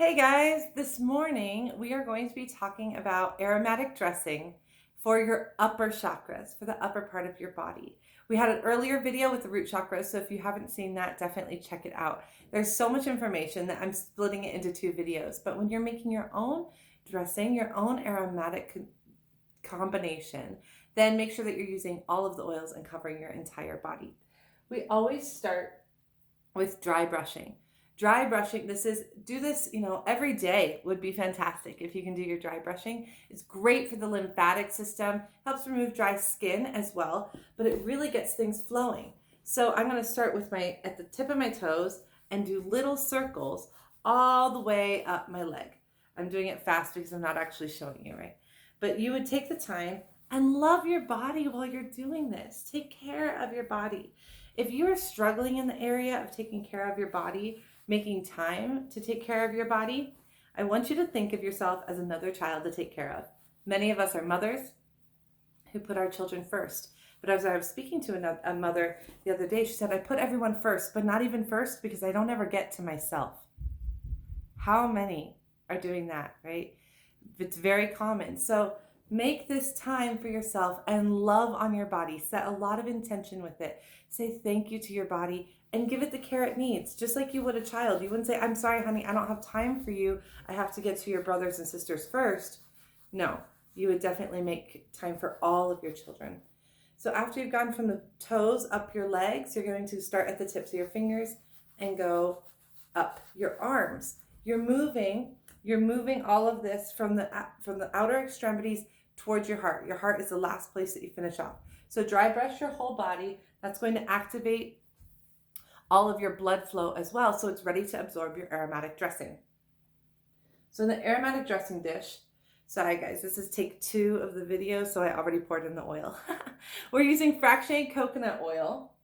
Hey guys, this morning we are going to be talking about aromatic dressing for your upper chakras, for the upper part of your body. We had an earlier video with the root chakras, so if you haven't seen that, definitely check it out. There's so much information that I'm splitting it into two videos, but when you're making your own dressing, your own aromatic combination, then make sure that you're using all of the oils and covering your entire body. We always start with dry brushing. Dry brushing, do this, every day would be fantastic if you can do your dry brushing. It's great for the lymphatic system, helps remove dry skin as well, but it really gets things flowing. So I'm going to start with at the tip of my toes and do little circles all the way up my leg. I'm doing it fast because I'm not actually showing you, right? But you would take the time and love your body while you're doing this. Take care of your body. If you are struggling in the area of taking care of your body, making time to take care of your body, I want you to think of yourself as another child to take care of. Many of us are mothers who put our children first. But as I was speaking to a mother the other day, she said, I put everyone first, but not even first because I don't ever get to myself. How many are doing that, right? It's very common. So make this time for yourself and love on your body. Set a lot of intention with it. Say thank you to your body and give it the care it needs, just like you would a child. You wouldn't say, I'm sorry, honey, I don't have time for you. I have to get to your brothers and sisters first. No, you would definitely make time for all of your children. So after you've gone from the toes up your legs, you're going to start at the tips of your fingers and go up your arms. You're moving all of this from the outer extremities towards your heart. Your heart is the last place that you finish off. So dry brush your whole body. That's going to activate all of your blood flow as well, so it's ready to absorb your aromatic dressing. So in the aromatic dressing dish, sorry guys, this is take 2 of the video, so I already poured in the oil. We're using fractionated coconut oil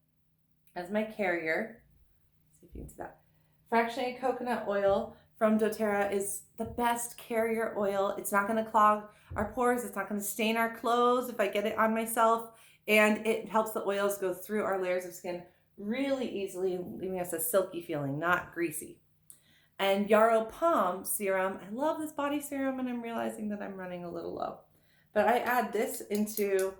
as my carrier. Let's see if you can see that. Fractionated coconut oil from doTERRA is the best carrier oil. It's not going to clog our pores. It's not going to stain our clothes if I get it on myself. And it helps the oils go through our layers of skin really easily, leaving us a silky feeling, not greasy. And Yarrow Palm serum. I love this body serum, and I'm realizing that I'm running a little low. But I add this into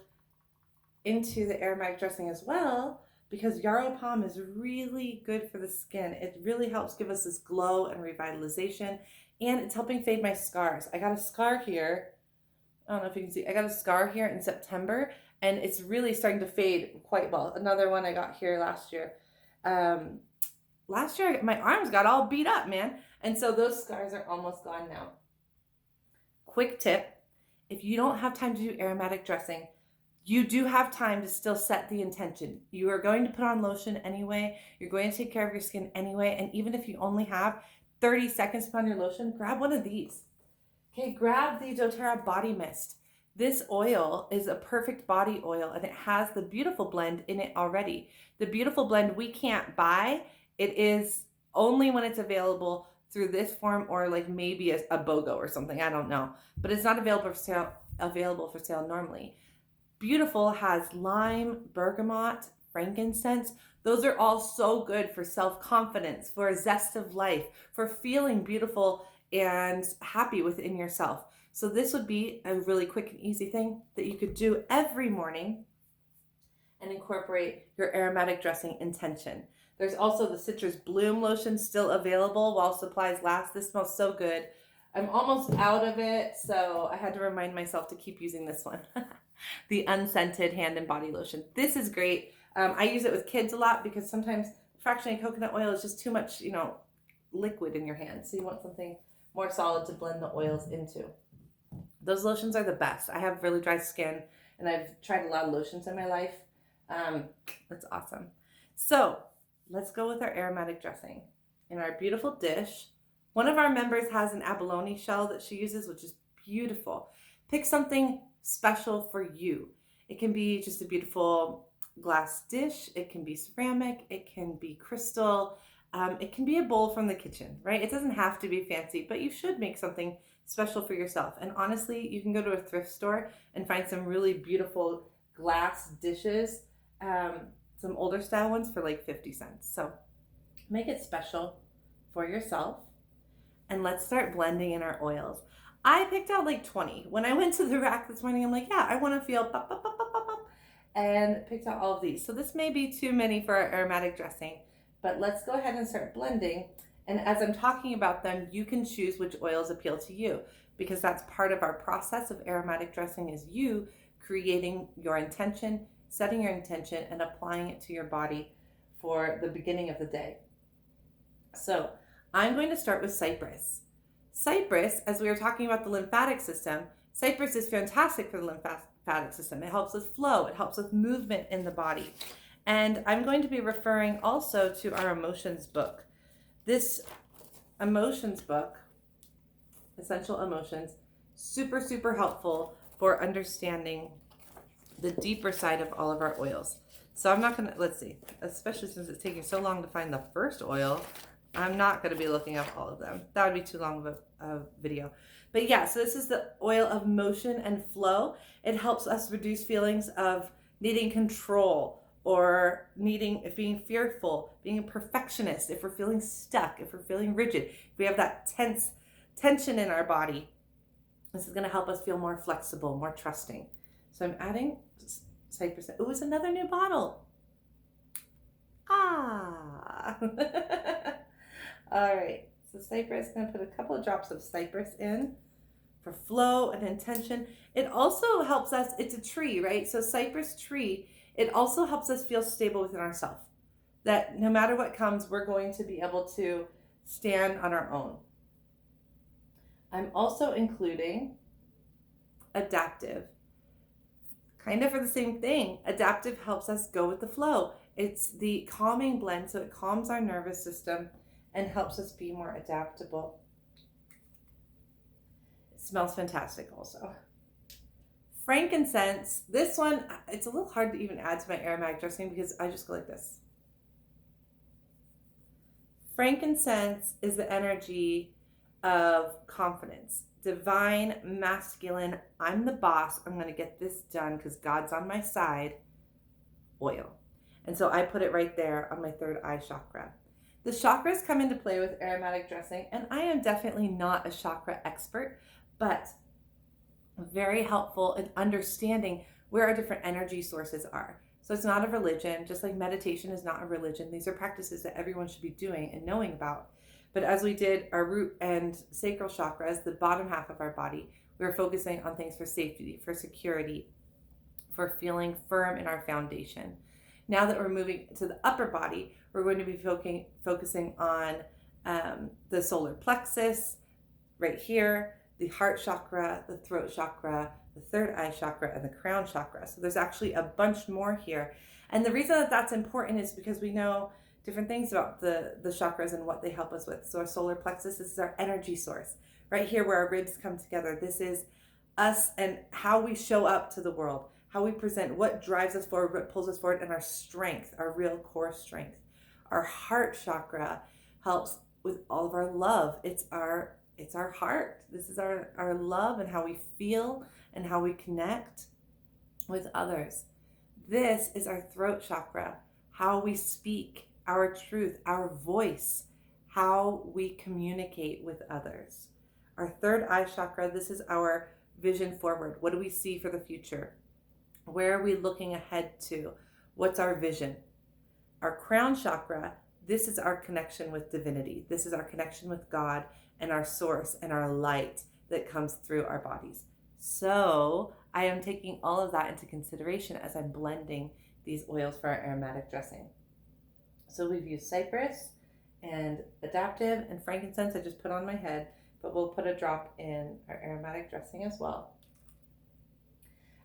the aromatic dressing as well, because Yarrow Palm is really good for the skin. It really helps give us this glow and revitalization, and it's helping fade my scars. I got a scar here. I don't know if you can see. I got a scar here in September, and it's really starting to fade quite well. Another one I got here last year. Last year, my arms got all beat up, man. And so those scars are almost gone now. Quick tip, if you don't have time to do aromatic dressing, you do have time to still set the intention. You are going to put on lotion anyway. You're going to take care of your skin anyway. And even if you only have 30 seconds to put on your lotion, grab one of these. Okay, grab the doTERRA Body Mist. This oil is a perfect body oil, and it has the beautiful blend in it already. The beautiful blend we can't buy. It is only when it's available through this form, or like maybe a BOGO or something. I don't know. But it's not available for sale normally. Beautiful has lime, bergamot, frankincense. Those are all so good for self-confidence, for a zest of life, for feeling beautiful and happy within yourself. So this would be a really quick and easy thing that you could do every morning and incorporate your aromatic dressing intention. There's also the citrus bloom lotion still available while supplies last. This smells so good. I'm almost out of it, so I had to remind myself to keep using this one. The unscented hand and body lotion. This is great. I use it with kids a lot because sometimes fractionated coconut oil is just too much, liquid in your hand. So you want something more solid to blend the oils into. Those lotions are the best. I have really dry skin, and I've tried a lot of lotions in my life. That's awesome. So let's go with our aromatic dressing. In our beautiful dish, one of our members has an abalone shell that she uses, which is beautiful. Pick something special for you. It can be just a beautiful glass dish. It can be ceramic. It can be crystal. It can be a bowl from the kitchen, right? It doesn't have to be fancy, but you should make something special for yourself. And honestly, you can go to a thrift store and find some really beautiful glass dishes, some older style ones for like 50 cents. So make it special for yourself. and let's start blending in our oils. I picked out like 20. When I went to the rack this morning, I'm like, yeah, I want to feel pop, pop, pop, pop, pop, pop, and picked out all of these. So this may be too many for our aromatic dressing, but let's go ahead and start blending. And as I'm talking about them, you can choose which oils appeal to you, because that's part of our process of aromatic dressing, is you creating your intention, setting your intention, and applying it to your body for the beginning of the day. So I'm going to start with cypress. Cypress, as we were talking about the lymphatic system, cypress is fantastic for the lymphatic system. It helps with flow. It helps with movement in the body. And I'm going to be referring also to our emotions book. This emotions book, Essential Emotions, super, super helpful for understanding the deeper side of all of our oils. So I'm not going to, let's see, especially since it's taking so long to find the first oil, I'm not going to be looking up all of them. That would be too long of a video. But yeah, so this is the oil of motion and flow. It helps us reduce feelings of needing control, or being fearful, being a perfectionist, if we're feeling stuck, if we're feeling rigid, if we have that tension in our body. This is going to help us feel more flexible, more trusting. So I'm adding cypress. Oh, it's another new bottle. Ah. All right. So cypress, going to put a couple of drops of cypress in for flow and intention. It also helps us, it's a tree, right? So cypress tree, it also helps us feel stable within ourselves. That no matter what comes, we're going to be able to stand on our own. I'm also including adaptive, kind of for the same thing. Adaptive helps us go with the flow. It's the calming blend, so it calms our nervous system and helps us be more adaptable. It smells fantastic also. Frankincense, this one, it's a little hard to even add to my aromatic dressing because I just go like this. Frankincense is the energy of confidence, divine, masculine, I'm the boss, I'm going to get this done because God's on my side, oil. And so I put it right there on my third eye chakra. The chakras come into play with aromatic dressing, and I am definitely not a chakra expert, but very helpful in understanding where our different energy sources are. So it's not a religion, just like meditation is not a religion. These are practices that everyone should be doing and knowing about. But as we did our root and sacral chakras, the bottom half of our body, we were focusing on things for safety, for security, for feeling firm in our foundation. Now that we're moving to the upper body, we're going to be focusing on the solar plexus right here, the heart chakra, the throat chakra, the third eye chakra, and the crown chakra. So there's actually a bunch more here. And the reason that that's important is because we know different things about the chakras and what they help us with. So our solar plexus, this is our energy source. Right here where our ribs come together, this is us and how we show up to the world, how we present, what drives us forward, what pulls us forward, and our strength, our real core strength. Our heart chakra helps with all of our love. It's our heart. This is our love and how we feel and how we connect with others. This is our throat chakra, how we speak, our truth, our voice, how we communicate with others. Our third eye chakra, this is our vision forward. What do we see for the future? Where are we looking ahead to? What's our vision? Our crown chakra, this is our connection with divinity. This is our connection with God and our source and our light that comes through our bodies. So I am taking all of that into consideration as I'm blending these oils for our aromatic dressing. So we've used cypress and adaptive and frankincense I just put on my head, but we'll put a drop in our aromatic dressing as well.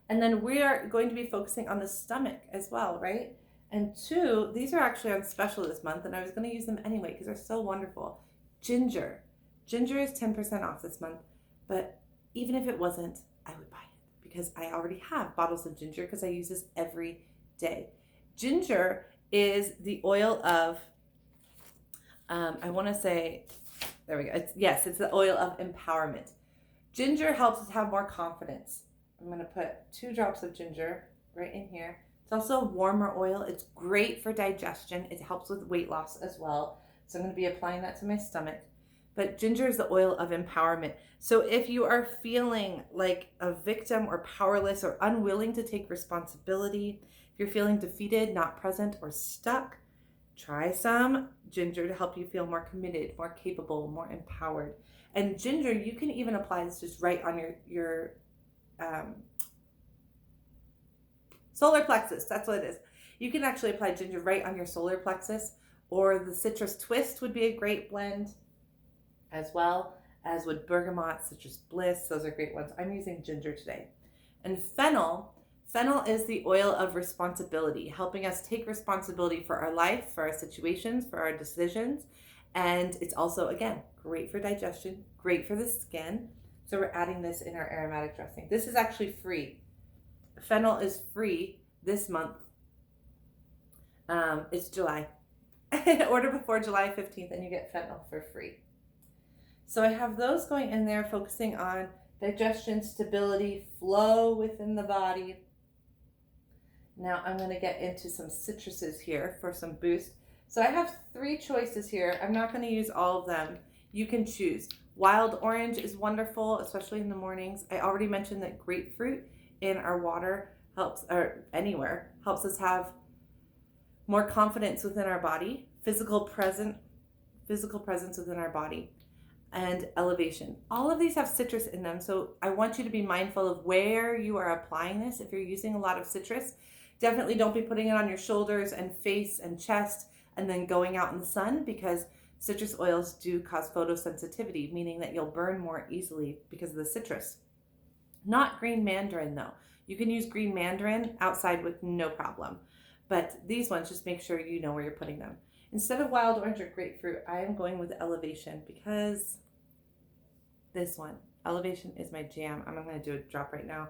And then we are going to be focusing on the stomach as well, right? And two, these are actually on special this month, and I was going to use them anyway because they're so wonderful. Ginger. Ginger is 10% off this month, but even if it wasn't, I would buy it because I already have bottles of ginger because I use this every day. Ginger is the oil of, I want to say, there we go. It's the oil of empowerment. Ginger helps us have more confidence. I'm going to put 2 drops of ginger right in here. It's also a warmer oil. It's great for digestion. It helps with weight loss as well. So I'm going to be applying that to my stomach. but ginger is the oil of empowerment. So if you are feeling like a victim or powerless or unwilling to take responsibility, if you're feeling defeated, not present, or stuck, try some ginger to help you feel more committed, more capable, more empowered. And ginger, you can even apply this just right on your solar plexus. That's what it is. You can actually apply ginger right on your solar plexus, or the citrus twist would be a great blend, as well as would bergamot, citrus bliss. Those are great ones. I'm using ginger today. And fennel is the oil of responsibility, helping us take responsibility for our life, for our situations, for our decisions. And it's also, again, great for digestion, great for the skin. So we're adding this in our aromatic dressing. This is actually free. Fennel is free this month. It's July. Order before July 15th and you get fennel for free. So I have those going in there, focusing on digestion, stability, flow within the body. Now I'm going to get into some citruses here for some boost. So I have 3 choices here. I'm not going to use all of them. You can choose. Wild orange is wonderful, especially in the mornings. I already mentioned that grapefruit in our water helps, or anywhere, helps us have more confidence within our body, physical presence within our body, and elevation. All of these have citrus in them, so I want you to be mindful of where you are applying this. If you're using a lot of citrus, definitely don't be putting it on your shoulders and face and chest and then going out in the sun, because citrus oils do cause photosensitivity, meaning that you'll burn more easily because of the citrus. Not green mandarin though. You can use green mandarin outside with no problem. But these ones, just make sure you know where you're putting them. Instead of wild orange or grapefruit, I am going with elevation, because this one, elevation, is my jam. I'm going to do a drop right now.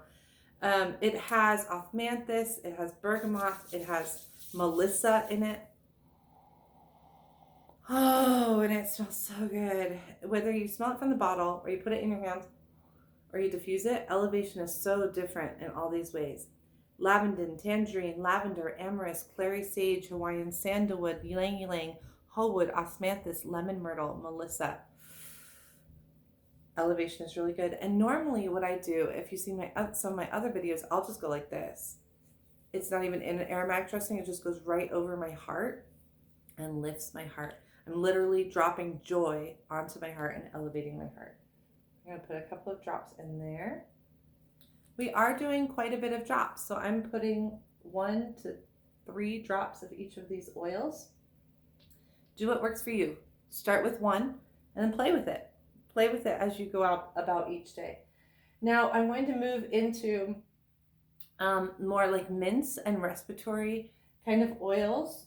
It has osmanthus, it has bergamot, it has melissa in it. Oh, and it smells so good. Whether you smell it from the bottle or you put it in your hands or you diffuse it, elevation is so different in all these ways. Lavender, tangerine, lavender, amorous, clary sage, Hawaiian sandalwood, ylang ylang, wholewood, osmanthus, lemon myrtle, melissa. Elevation is really good. And normally what I do, if you see some of my other videos, I'll just go like this. It's not even in an aromatic dressing. It just goes right over my heart and lifts my heart. I'm literally dropping joy onto my heart and elevating my heart. I'm going to put a couple of drops in there. We are doing quite a bit of drops, so I'm putting 1 to 3 drops of each of these oils. Do what works for you. Start with 1 and then play with it. Play with it as you go out about each day. Now I'm going to move into more like mints and respiratory kind of oils.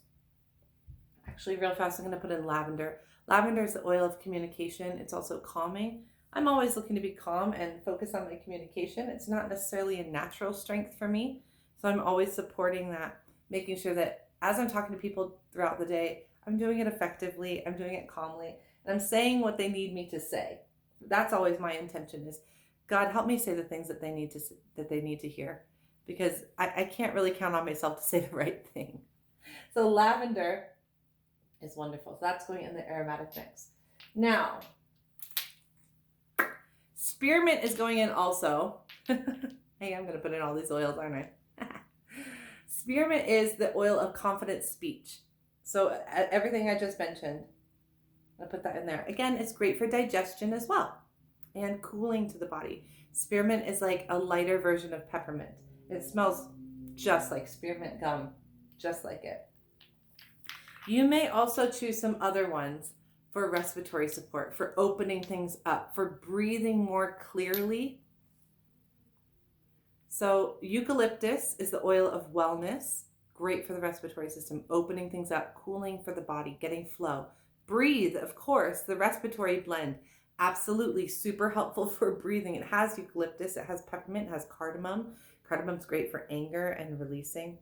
Actually, real fast, I'm going to put in lavender. Lavender is the oil of communication. It's also calming. I'm always looking to be calm and focus on my communication. It's not necessarily a natural strength for me, so I'm always supporting that, making sure that as I'm talking to people throughout the day, I'm doing it effectively, I'm doing it calmly, and I'm saying what they need me to say. That's always my intention, is God, help me say the things that they need to hear, because I can't really count on myself to say the right thing. So lavender is wonderful. So that's going in the aromatic mix. Now, spearmint is going in also. Hey, I'm going to put in all these oils, aren't I? Spearmint is the oil of confident speech. So everything I just mentioned, I'll put that in there. Again, it's great for digestion as well and cooling to the body. Spearmint is like a lighter version of peppermint. It smells just like spearmint gum, just like it. You may also choose some other ones for respiratory support, for opening things up, for breathing more clearly. So eucalyptus is the oil of wellness, great for the respiratory system, opening things up, cooling for the body, getting flow. Breathe, of course, the respiratory blend, absolutely super helpful for breathing. It has eucalyptus, it has peppermint, it has cardamom. Cardamom's great for anger and releasing.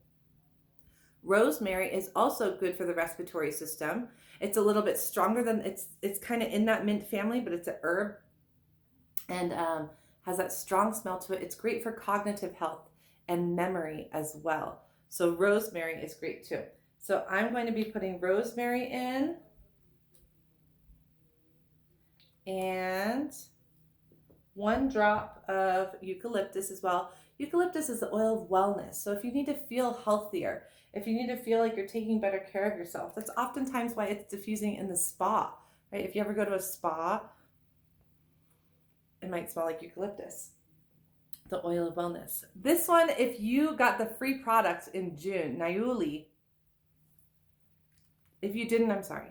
Rosemary is also good for the respiratory system. It's a little bit stronger than, it's kind of in that mint family, but it's a herb and has that strong smell to it. It's great for cognitive health and memory as well. So rosemary is great too. So I'm going to be putting rosemary in. and 1 drop of eucalyptus as well. Eucalyptus is the oil of wellness. So if you need to feel healthier, if you need to feel like you're taking better care of yourself, that's oftentimes why it's diffusing in the spa, right? If you ever go to a spa, it might smell like eucalyptus, the oil of wellness. This one, if you got the free products in June, Nayuli, if you didn't, I'm sorry.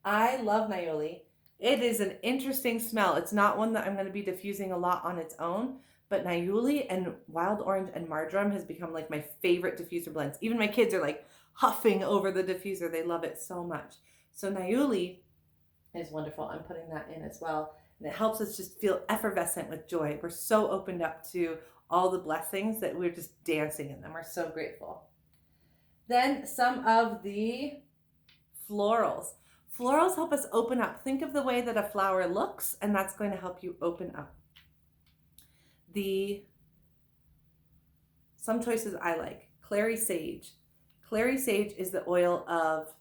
I love Nayoli. It is an interesting smell. It's not one that I'm going to be diffusing a lot on its own, but Nayuli and wild orange and marjoram has become like my favorite diffuser blends. Even my kids are like huffing over the diffuser. They love it so much. So Nayuli is wonderful. I'm putting that in as well. And it helps us just feel effervescent with joy. We're so opened up to all the blessings that we're just dancing in them. We're so grateful. Then some of the florals. Florals help us open up. Think of the way that a flower looks, and that's going to help you open up. Some choices I like. Clary sage. Clary sage is the oil of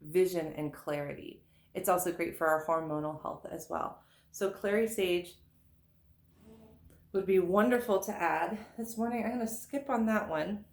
vision and clarity. It's also great for our hormonal health as well. So clary sage would be wonderful to add. This morning I'm going to skip on that one,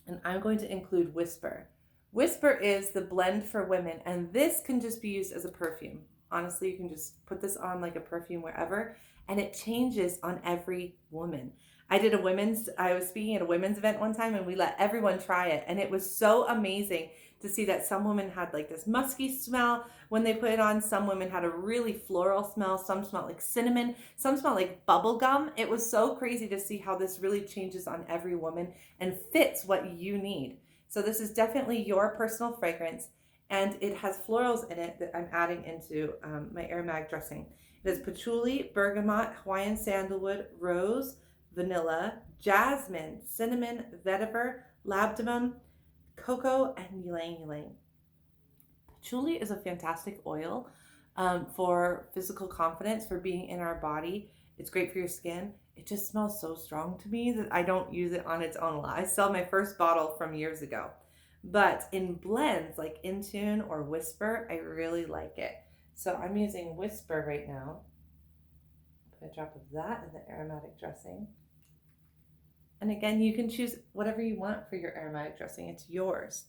and I'm going to include Whisper. Whisper is the blend for women, and this can just be used as a perfume. Honestly, you can just put this on like a perfume wherever, and it changes on every woman. I was speaking at a women's event one time, and we let everyone try it, and it was so amazing to see that some women had like this musky smell when they put it on. Some women had a really floral smell. Some smelled like cinnamon. Some smelled like bubble gum. It was so crazy to see how this really changes on every woman and fits what you need. So this is definitely your personal fragrance, and it has florals in it that I'm adding into my aromatic dressing. It has patchouli, bergamot, Hawaiian sandalwood, rose, vanilla, jasmine, cinnamon, vetiver, labdanum, cocoa, and ylang ylang. Patchouli is a fantastic oil for physical confidence, for being in our body. It's great for your skin. It just smells so strong to me that I don't use it on its own a lot. I sell my first bottle from years ago. But in blends like Intune or Whisper, I really like it. So I'm using Whisper right now. Put a drop of that in the aromatic dressing. And again, you can choose whatever you want for your aromatic dressing. It's yours.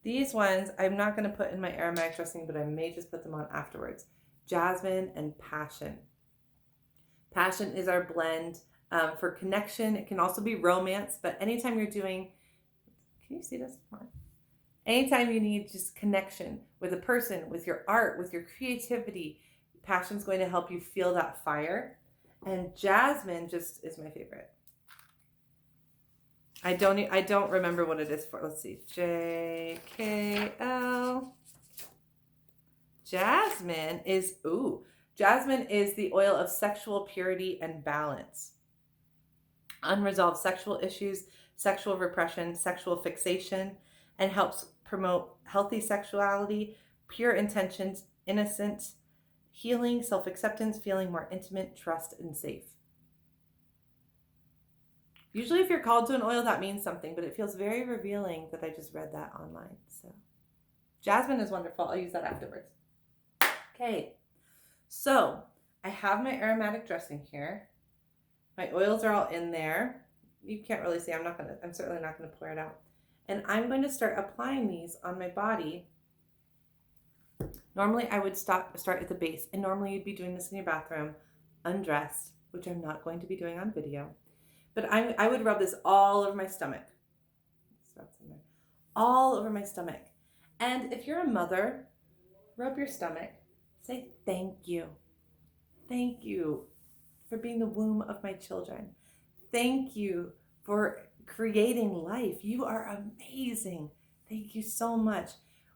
These ones I'm not going to put in my aromatic dressing, but I may just put them on afterwards. Jasmine and Passion. Passion is our blend for connection. It can also be romance, but anytime you're doing, can you see this? Come on. Anytime you need just connection with a person, with your art, with your creativity, Passion's going to help you feel that fire. And Jasmine just is my favorite. I don't remember what it is for. Let's see. JKL. Jasmine is the oil of sexual purity and balance. Unresolved sexual issues, sexual repression, sexual fixation, and helps promote healthy sexuality, pure intentions, innocence, healing, self-acceptance, feeling more intimate, trust, and safe. Usually if you're called to an oil, that means something, but it feels very revealing that I just read that online. So jasmine is wonderful. I'll use that afterwards. Okay, so I have my aromatic dressing here. My oils are all in there. You can't really see. I'm certainly not gonna pour it out. And I'm going to start applying these on my body. Normally I would start at the base, and normally you'd be doing this in your bathroom, undressed, which I'm not going to be doing on video. But I would rub this all over my stomach. All over my stomach. And if you're a mother, rub your stomach. Say thank you. Thank you for being the womb of my children. Thank you for creating life. You are amazing. Thank you so much.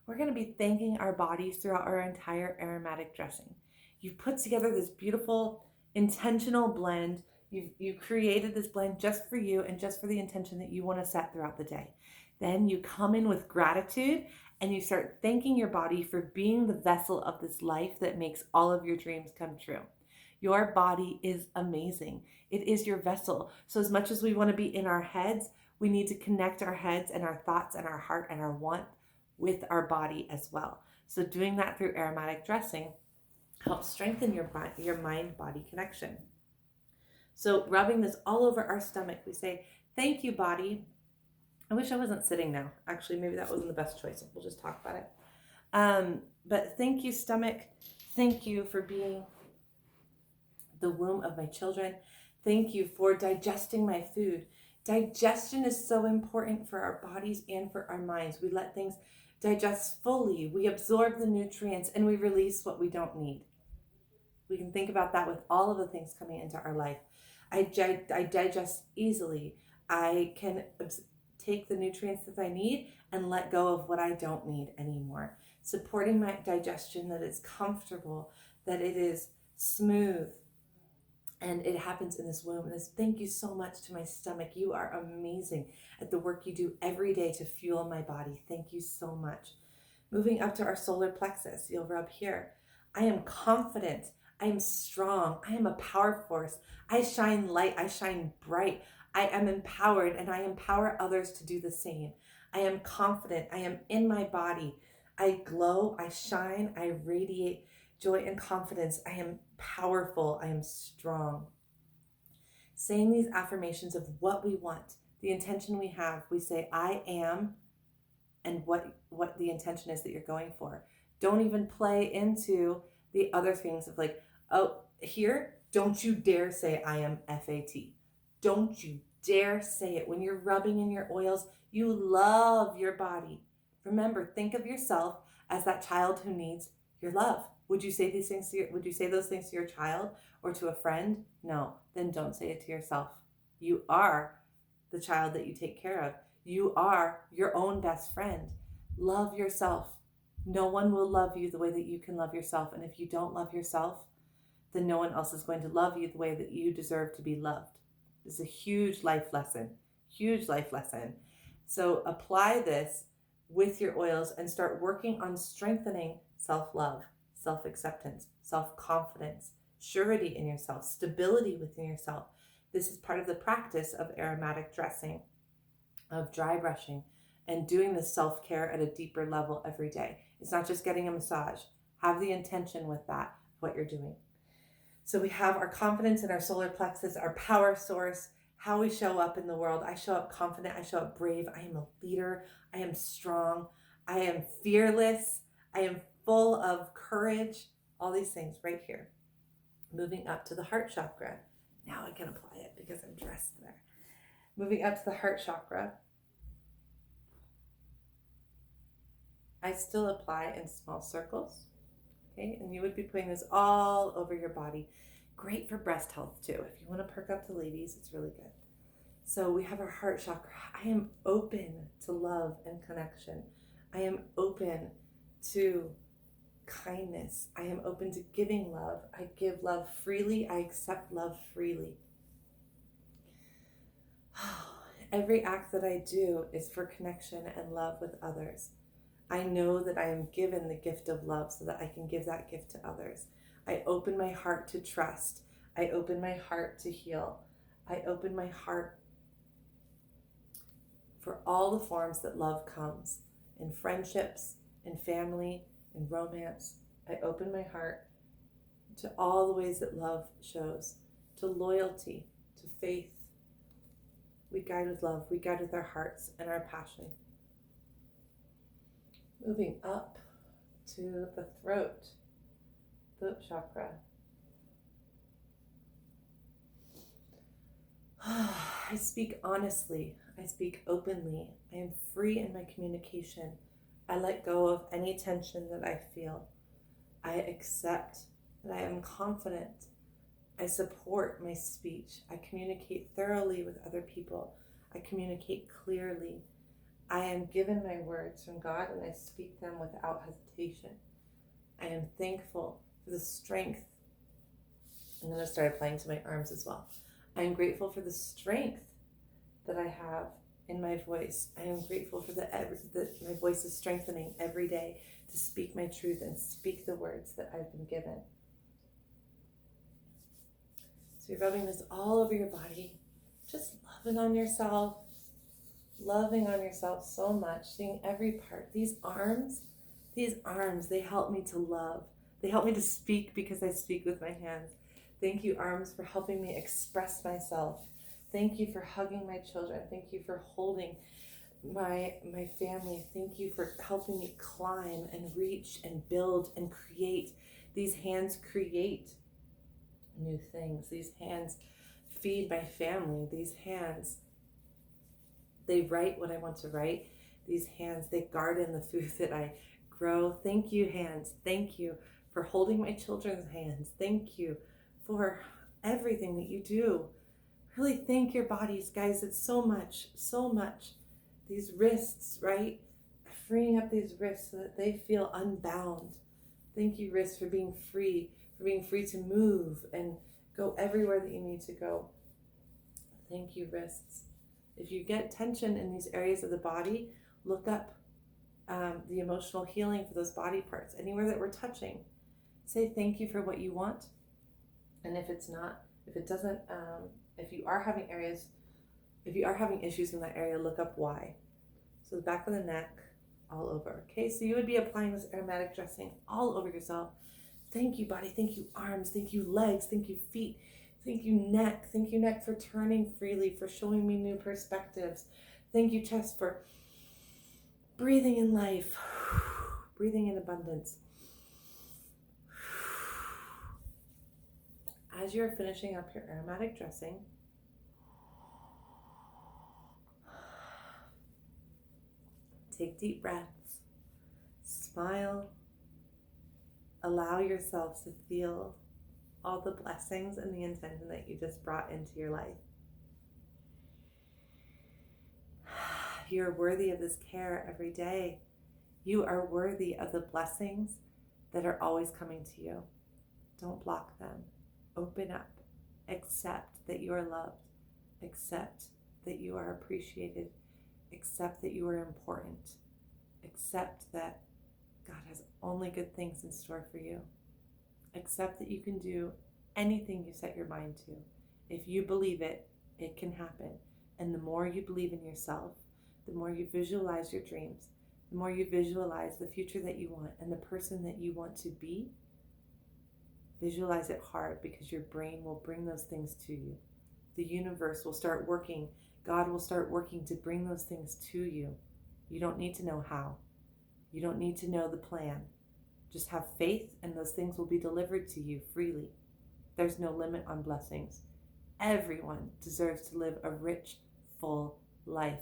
We're going to be thanking our bodies throughout our entire aromatic dressing. You've put together this beautiful, intentional blend. You've created this blend just for you and just for the intention that you want to set throughout the day. Then you come in with gratitude and you start thanking your body for being the vessel of this life that makes all of your dreams come true. Your body is amazing. It is your vessel. So as much as we want to be in our heads, we need to connect our heads and our thoughts and our heart and our want with our body as well. So doing that through aromatic dressing help strengthen your mind-body connection. So rubbing this all over our stomach, we say, thank you, body. I wish I wasn't sitting now. Actually, maybe that wasn't the best choice. We'll just talk about it. But thank you, stomach. Thank you for being the womb of my children. Thank you for digesting my food. Digestion is so important for our bodies and for our minds. We let things digest fully. We absorb the nutrients and we release what we don't need. We can think about that with all of the things coming into our life. I digest easily. I can take the nutrients that I need and let go of what I don't need anymore. Supporting my digestion, that it's comfortable, that it is smooth, and it happens in this womb. And thank you so much to my stomach. You are amazing at the work you do every day to fuel my body. Thank you so much. Moving up to our solar plexus, you'll rub here. I am confident. I am strong. I am a power force. I shine light. I shine bright. I am empowered, and I empower others to do the same. I am confident. I am in my body. I glow. I shine. I radiate joy and confidence. I am powerful. I am strong. Saying these affirmations of what we want, the intention we have, we say, I am, and what the intention is that you're going for. Don't even play into the other things of like, oh, here, don't you dare say I am FAT. Don't you dare say it. When you're rubbing in your oils, you love your body. Remember, think of yourself as that child who needs your love. Would you say these things would you say those things to your child or to a friend? No, then don't say it to yourself. You are the child that you take care of. You are your own best friend. Love yourself. No one will love you the way that you can love yourself. And if you don't love yourself, then no one else is going to love you the way that you deserve to be loved. This is a huge life lesson, huge life lesson. So apply this with your oils and start working on strengthening self-love, self-acceptance, self-confidence, surety in yourself, stability within yourself. This is part of the practice of aromatic dressing, of dry brushing, and doing this self-care at a deeper level every day. It's not just getting a massage. Have the intention with that, what you're doing. So we have our confidence in our solar plexus, our power source, how we show up in the world. I show up confident. I show up brave. I am a leader. I am strong. I am fearless. I am full of courage. All these things right here. Moving up to the heart chakra. Now I can apply it because I'm dressed there. Moving up to the heart chakra. I still apply in small circles. Okay, and you would be putting this all over your body. Great for breast health too. If you want to perk up the ladies, it's really good. So we have our heart chakra. I am open to love and connection. I am open to kindness. I am open to giving love. I give love freely. I accept love freely. Every act that I do is for connection and love with others. I know that I am given the gift of love so that I can give that gift to others. I open my heart to trust. I open my heart to heal. I open my heart for all the forms that love comes, in friendships, in family, in romance. I open my heart to all the ways that love shows, to loyalty, to faith. We guide with love. We guide with our hearts and our passion. Moving up to the throat chakra. I speak honestly. I speak openly. I am free in my communication. I let go of any tension that I feel. I accept that I am confident. I support my speech. I communicate thoroughly with other people. I communicate clearly. I am given my words from God and I speak them without hesitation. I am thankful for the strength. I'm going to start applying to my arms as well. I am grateful for the strength that I have in my voice. I am grateful for that my voice is strengthening every day to speak my truth and speak the words that I've been given. So you're rubbing this all over your body, just loving on yourself so much, seeing every part. These arms, they help me to love. They help me to speak because I speak with my hands. Thank you, arms, for helping me express myself. Thank you for hugging my children. Thank you for holding my family. Thank you for helping me climb and reach and build and create. These hands create new things. These hands feed my family. These hands, they write what I want to write. These hands, they garden the food that I grow. Thank you, hands. Thank you for holding my children's hands. Thank you for everything that you do. Really thank your bodies, guys. It's so much, so much. These wrists, right? Freeing up these wrists so that they feel unbound. Thank you, wrists, for being free to move and go everywhere that you need to go. Thank you, wrists. If you get tension in these areas of the body, look up the emotional healing for those body parts. Anywhere that we're touching, say thank you for what you want. And if it's not, if it doesn't, if you are having issues in that area, look up why. So the back of the neck, all over. Okay, so you would be applying this aromatic dressing all over yourself. Thank you, body. Thank you, arms. Thank you, legs. Thank you, feet. Thank you, neck. Thank you, neck, for turning freely, for showing me new perspectives. Thank you, chest, for breathing in life, breathing in abundance. As you're finishing up your aromatic dressing, take deep breaths, smile, allow yourself to feel all the blessings and the intention that you just brought into your life. You're worthy of this care every day. You are worthy of the blessings that are always coming to you. Don't block them. Open up. Accept that you are loved. Accept that you are appreciated. Accept that you are important. Accept that God has only good things in store for you. Accept that you can do anything you set your mind to. If you believe it, it can happen. And the more you believe in yourself, the more you visualize your dreams, the more you visualize the future that you want and the person that you want to be, visualize it hard, because your brain will bring those things to you. The universe will start working. God will start working to bring those things to you. You don't need to know how. You don't need to know the plan. Just have faith and those things will be delivered to you freely. There's no limit on blessings. Everyone deserves to live a rich, full life.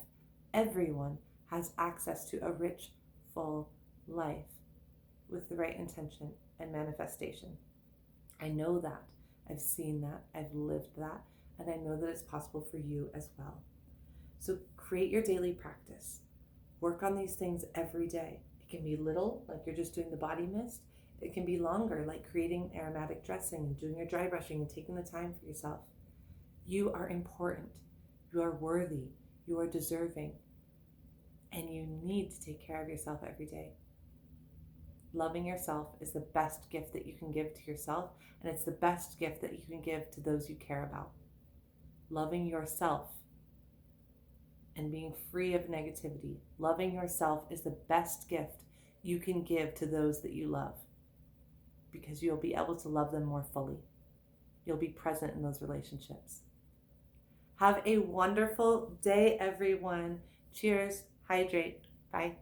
Everyone has access to a rich, full life with the right intention and manifestation. I know that. I've seen that. I've lived that. And I know that it's possible for you as well. So create your daily practice. Work on these things every day. It can be little, like you're just doing the body mist. It can be longer, like creating aromatic dressing and doing your dry brushing and taking the time for yourself. You are important. You are worthy. You are deserving. And you need to take care of yourself every day. Loving yourself is the best gift that you can give to yourself, and it's the best gift that you can give to those you care about. Loving yourself and being free of negativity. Loving yourself is the best gift you can give to those that you love, because you'll be able to love them more fully. You'll be present in those relationships. Have a wonderful day, everyone. Cheers. Hydrate. Bye.